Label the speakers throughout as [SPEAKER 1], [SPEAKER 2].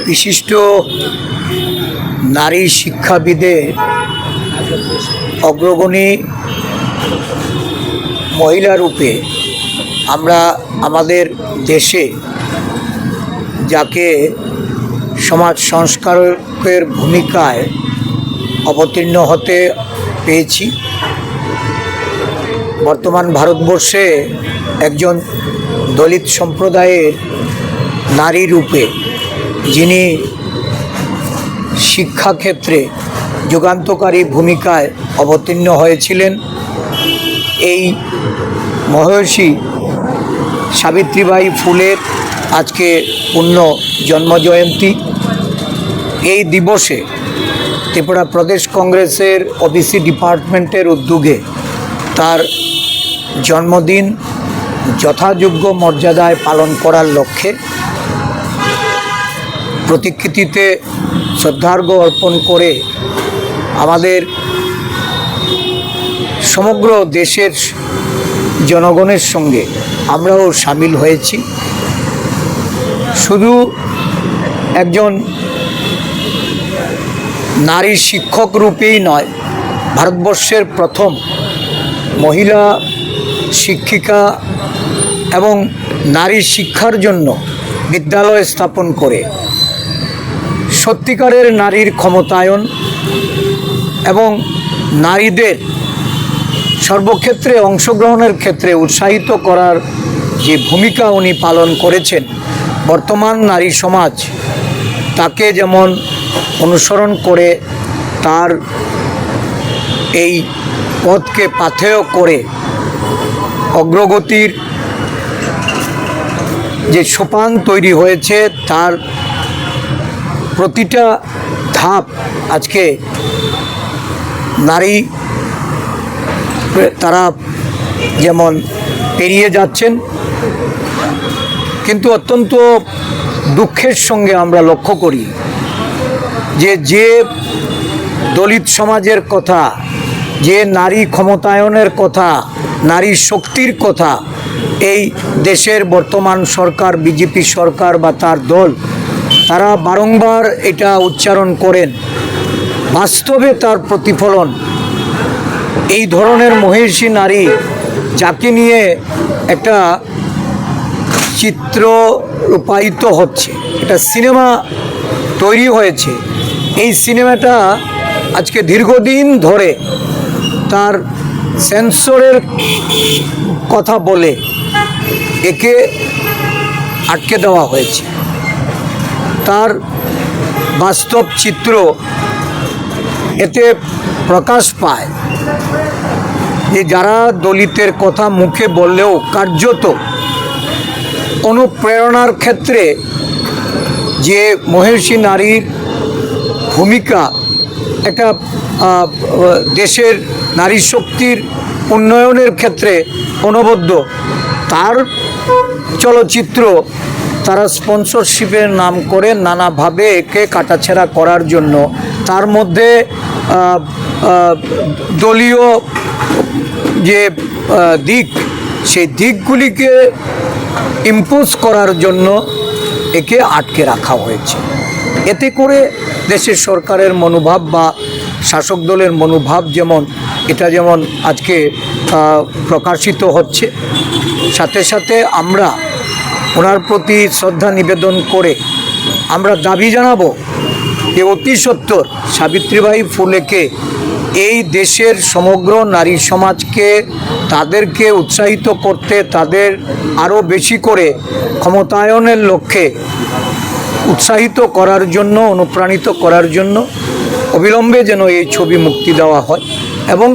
[SPEAKER 1] বিশিষ্ট নারী শিক্ষাবিদের অগ্রগণী মহিলা রূপে আমরা আমাদের দেশে যাকে সমাজ সংস্কারকের ভূমিকায় অবতীর্ণ হতে পেয়েছি। বর্তমান ভারতবর্ষে একজন দলিত সম্প্রদায়ের নারী রূপে যিনি শিক্ষাক্ষেত্রে যুগান্তকারী ভূমিকায় অবতীর্ণ হয়েছিলেন, এই মহর্ষি সাবিত্রীবাঈ ফুলের আজকে পূর্ণ জন্মজয়ন্তী। এই দিবসে ত্রিপুরা প্রদেশ কংগ্রেসের ওবিসি ডিপার্টমেন্টের উদ্যোগে তার জন্মদিন যথাযোগ্য মর্যাদায় পালন করার লক্ষ্যে প্রতিকৃতিতে শ্রদ্ধার্ঘ্য অর্পণ করে আমাদের সমগ্র দেশের জনগণের সঙ্গে আমরাও সামিল হয়েছি। শুধু একজন নারী শিক্ষক রূপেই নয়, ভারতবর্ষের প্রথম মহিলা শিক্ষিকা এবং নারী শিক্ষার জন্য বিদ্যালয় স্থাপন করে সত্যিকারের নারীর ক্ষমতায়ন এবং নারীদের সর্বক্ষেত্রে অংশগ্রহণের ক্ষেত্রে উৎসাহিত করার যে ভূমিকা উনি পালন করেছেন, বর্তমান নারী সমাজ তাকে যেমন অনুসরণ করে তার এই পথকে পাথেয় করে অগ্রগতির যে সোপান তৈরি হয়েছে, তার প্রতিটা ধাপ আজকে নারী তারা যেমন পেরিয়ে যাচ্ছেন, কিন্তু অত্যন্ত দুঃখের সঙ্গে আমরা লক্ষ্য করি যে দলিত সমাজের কথা, যে নারী ক্ষমতায়নের কথা, নারী শক্তির কথা এই দেশের বর্তমান সরকার, বিজেপি সরকার বা তার দল, তারা বারংবার এটা উচ্চারণ করেন, বাস্তবে তার প্রতিফলন এই ধরনের মহিষী নারী যাকে নিয়ে একটা চিত্র রূপায়িত হচ্ছে, একটা সিনেমা তৈরি হয়েছে। এই সিনেমাটা আজকে দীর্ঘদিন ধরে তার সেন্সরের কথা বলে একে আটকে দেওয়া হয়েছে। তার বাস্তব চিত্র এতে প্রকাশ পায় যে যারা দলিতের কথা মুখে বললেও কার্যত অনুপ্রেরণার ক্ষেত্রে যে মহিষী নারীর ভূমিকা, একটা দেশের নারী শক্তির উন্নয়নের ক্ষেত্রে অনবদ্য, তার চলচ্চিত্র তারা স্পন্সরশিপের নাম করে নানাভাবে একে কাটাছেঁড়া করার জন্য, তার মধ্যে দলীয় যে দিক, সেই দিকগুলিকে ইম্পোজ করার জন্য একে আটকে রাখা হয়েছে। এতে করে দেশের সরকারের মনোভাব বা শাসক দলের মনোভাব যেমন আজকে প্রকাশিত হচ্ছে, সাথে সাথে আমরা ওনার প্রতি শ্রদ্ধা নিবেদন করে আমরা দাবি জানাবো যে অতি সত্বর সাবিত্রীবাঈ ফুলেকে এই দেশের সমগ্র নারী সমাজকে, তাদেরকে উৎসাহিত করতে, তাদের আরও বেশি করে ক্ষমতায়নের লক্ষ্যে উৎসাহিত করার জন্য, অনুপ্রাণিত করার জন্য অবিলম্বে যেন এই ছবি মুক্তি দেওয়া হয় এবং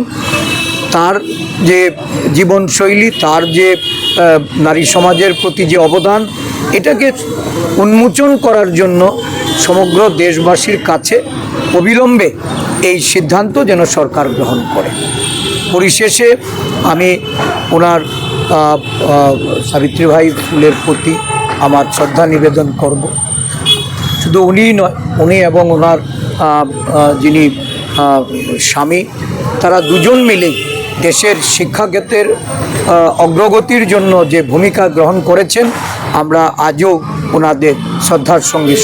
[SPEAKER 1] তার যে জীবনশৈলী, তার যে নারী সমাজের প্রতি যে অবদান, এটাকে উন্মোচন করার জন্য সমগ্র দেশবাসীর কাছে অবিলম্বে এই সিদ্ধান্ত যেন সরকার গ্রহণ করে। পরিশেষে আমি ওনার সাবিত্রীবাঈ ফুলের প্রতি আমার শ্রদ্ধা নিবেদন করব। শুধু উনিই নয়, উনি এবং ওনার যিনি স্বামী, তারা দুজন মিলেই দেশের শিক্ষাক্ষেত্রের অগ্রগতির জন্য যে ভূমিকা গ্রহণ করেছেন, আমরা আজও ওনাদের শ্রদ্ধার সঙ্গে